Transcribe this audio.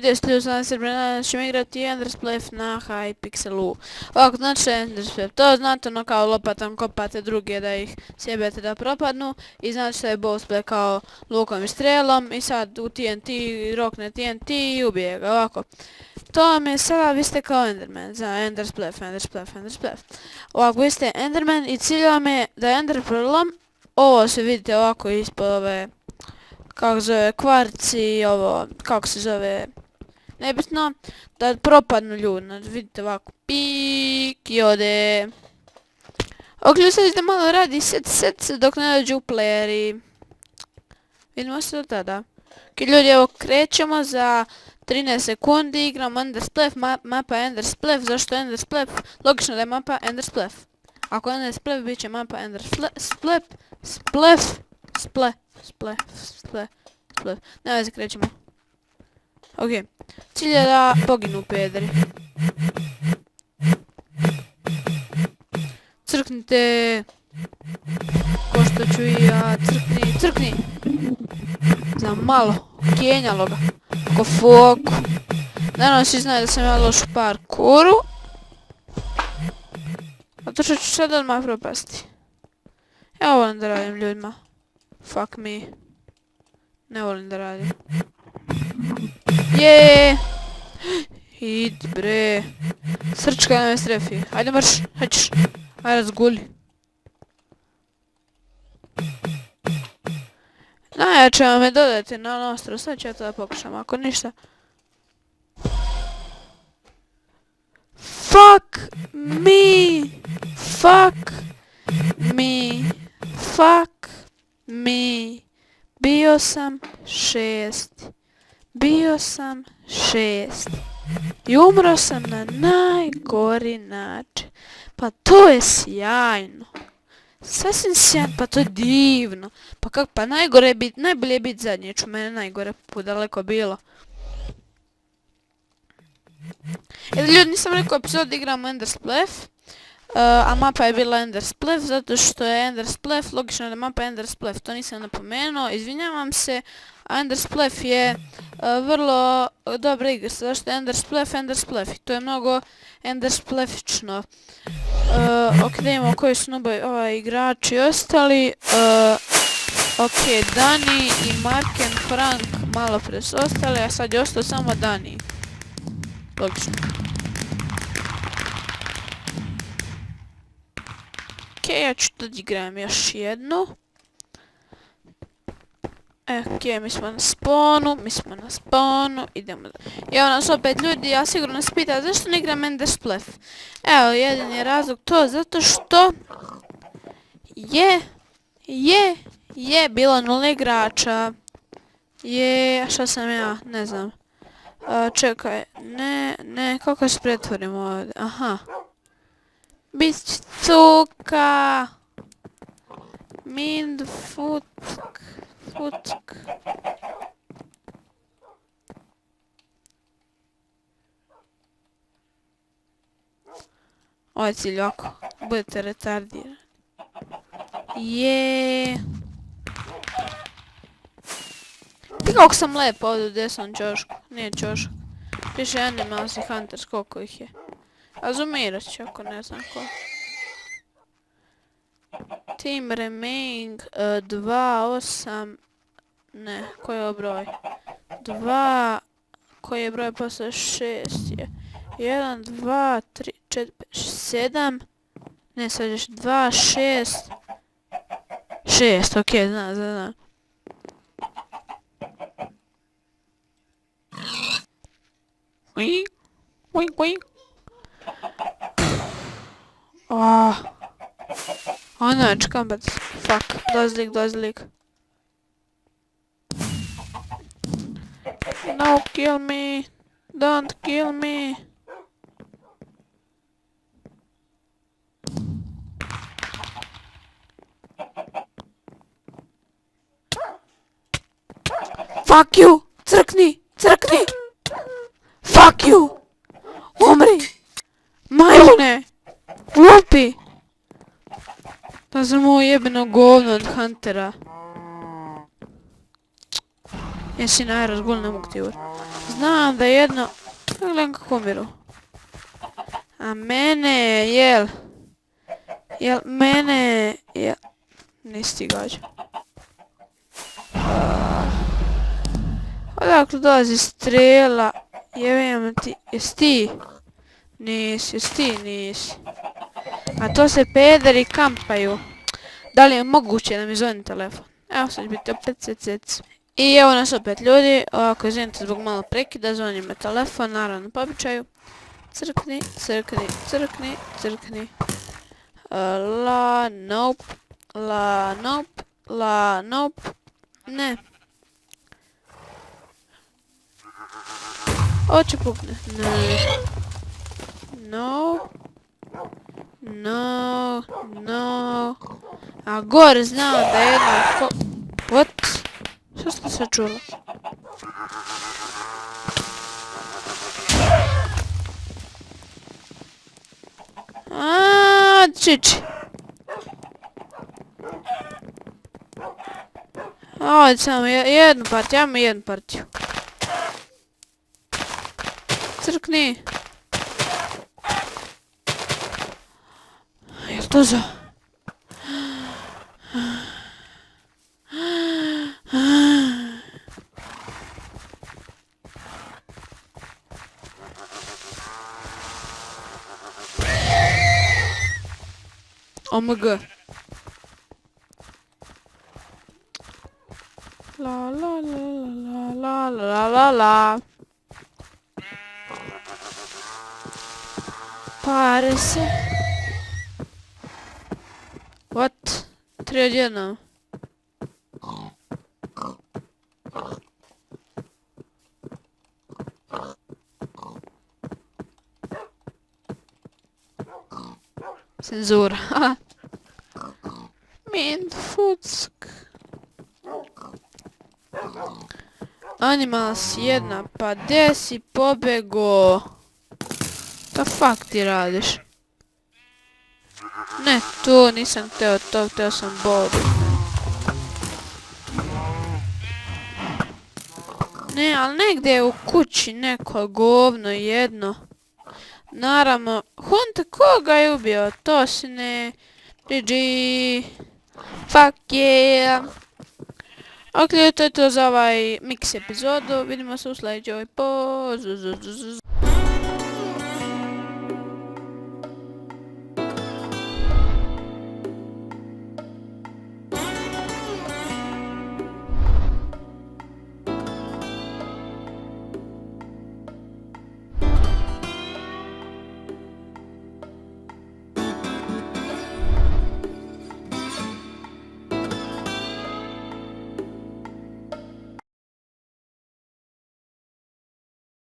video stilju sam danas ćemo igrati Endersplef na Hypixelu. Ovako, znači Endersplef, to znate ono kao lopatom kopate druge da ih sjebete da propadnu i znači da je Bowsplay kao lukom i strelom i sad u TNT rokne TNT i ubije ga, ovako. To vam je sada, vi ste kao Enderman, za Endersplef. Ovako, vi ste Enderman i cilj vam je da Enderpearlom, ovo se vidite ovako ispod ove, kako zove, kvarci, ovo, kako se zove, nebitno, da propadnu ljudi, znači vidite ovako, pik i ode. Uključite da malo radi set dok ne dođu playeri. Vidimo se do tada. Ok, ljudi, evo krećemo za 13 sekundi, igramo Endersplef, mapa Endersplef, zašto Endersplef? Logično da je mapa Endersplef. Ako Endersplef, bit će mapa Endersplef, Splef. Ne veze, krećemo. Ok, cilj je da poginu pederi. Crknite. Ko što ću i ja, crkni. Za malo, kenjalo ga. Ko foku. Naravno svi znaju da sam ja loš u parkouru. Zato što ću sad odmah propasti. Ja volim da radim ljudima. Fuck me. Ne volim da radim. Jeee! Id bre. Srčka na me strefi. Ajde marš, haćeš. Ajde razguli. Najjače vam me dodati na nostru, sad ću ja to da pokušam, ako ništa. Fuck me. Bio sam šest. I umro sam na najgori način. Pa to je sjajno. Sasvim sjajno, pa to je divno. Pa kako, pa najbolje je biti zadnji, ću mene najgore daleko bilo. Ljudi, nisam rekao epizod igramo Endersplef, a mapa je bila Endersplef, zato što je Endersplef, logično da je mapa Endersplef, to nisam napomenuo, izvinjavam se, a Endersplef je vrlo dobra igra, zašto je Endersplef i to je mnogo Endersplefično. Ok, da imamo koji su igrači ostali. Ok, Dani i Marken Frank malo pre su ostali, a sad je ostao samo Dani. Logično. Ok, ja ću da igram još jednu. Ok, mi smo na spawnu, idemo da... Evo nas opet ljudi, ja sigurno se pita zašto ne igram Endersplef. Evo, jedan je razlog to, zato što... Je bilo 0 igrača. A šta sam ja, ne znam. Čekaj, ne, kako se pretvorimo ovdje, aha. Bit cuka. Futk. Ovo je cilj ovako, budete retardirani. Ti kako sam lepo ovdje u desnom čošku, nije čošak. Piše Animals i Hunters, koliko ih je. A zoomirat ću ako ne znam ko. Team remaining 2, 8... Ne, koji je broj? 2... Koji je broj posle 6 je? 1, 2, 3, 4, 5, 7... Ne, sad još 2, 6... ok, znam. Wink. Ono, čekam bet. Fuck, dozlik. No, kill me. Don't kill me. Fuck you! Crkni! Fuck you! Umri! Majmune! Glupi! To sam ovo jebeno govno od Huntera. Jesi najrazgul, ne mogu ti uvr. Znam da jedno... Gledam kako umiru. A mene, jel? Jel mene, jel? Nisi ti gađa. Odakle dolazi strela? Jebem ti, jesi ti? Nisi, jesi ti? Nisi. A to se pederi kampaju. Da li je moguće da mi zvoni telefon? Evo sad će biti opet cec. I evo nas opet ljudi, ovako izvinite zbog malo prekida, zvoni me telefon, naravno po običaju. Crkni, crkni, crkni, crkni. Nope. Nope. Ne. Oće pukne. Ne. No. A gore znam da je jedno... What? Što ste se čuli? Čiči. Ovdje samo jednu partiju, ajmo jednu partiju. Crkni. Jel to za? OMG. La. Pare se. What? 3 odjednom. Cenzura. Mindfuck. Animals 1, pa gdje si pobego? Da fuck ti radiš? Ne, tu nisam hteo to, hteo sam bodu. Ne, ali negdje u kući neko govno jedno. Naravno, Hunte koga je ubio? To si ne... GG. Fuck yeah. Ok, to je to za ovaj mix epizodu. Vidimo se u sljedećoj.